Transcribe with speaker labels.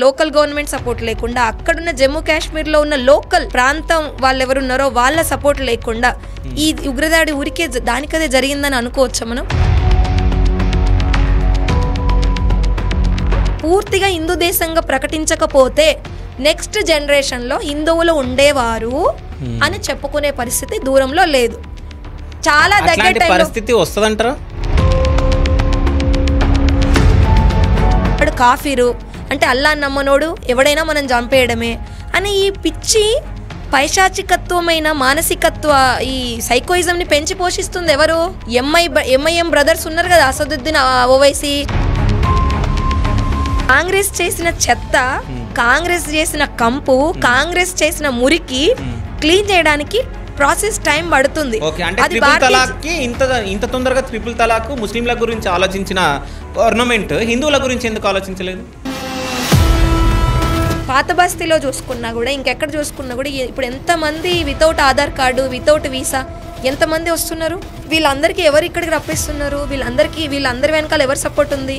Speaker 1: Local government support లేకుండా, అక్కడున్న జమ్మూ కాశ్మీర్లో ఉన్న లోకల్ ప్రాంతం వాళ్ళు ఎవరున్నారో వాళ్ళ సపోర్ట్ లేకుండా ఈ ఉగ్రదాడి ఊరికే దానికదే జరిగిందని అనుకోవచ్చా మనం? పూర్తిగా హిందూ దేశంగా ప్రకటించకపోతే నెక్స్ట్ జనరేషన్లో హిందువులు ఉండేవారు అని చెప్పుకునే పరిస్థితి దూరంలో లేదు. చాలా దగ్గర
Speaker 2: పరిస్థితి వస్తుందంటారా?
Speaker 1: కాఫీరు అంటే అల్లా నమ్మనోడు ఎవడైనా మనం చంపేయడమే అని ఈ పిచ్చి పైశాచికత్వమైన మానసికత్వ ఈ సైకోయిజంని పెంచి పోషిస్తుంది ఎవరు? ఎంఐఎం బ్రదర్స్ ఉన్నారు కదా, అసదుద్దీన్ ఓవైసీ. కాంగ్రెస్ చేసిన చెత్త, కాంగ్రెస్ చేసిన కంపు, కాంగ్రెస్ చేసిన మురికి క్లీన్ చేయడానికి ప్రాసెస్ టైం పడుతుంది.
Speaker 2: ఇంత తొందరగా ట్రిపుల్ తలాక్ ముస్లింల గురించి ఆలోచించిన గవర్నమెంట్ హిందువుల గురించి ఎందుకు ఆలోచించలేదు?
Speaker 1: పాత బస్తీలో చూసుకున్నా కూడా, ఇంకెక్కడ చూసుకున్నా కూడా ఇప్పుడు ఎంతమంది without Aadhaar card, without visa ఎంతమంది వస్తున్నారు? వీళ్ళందరికీ ఎవరు ఇక్కడికి రప్పిస్తున్నారు? వీళ్ళందరి వెనకాల ఎవరు సపోర్ట్ ఉంది?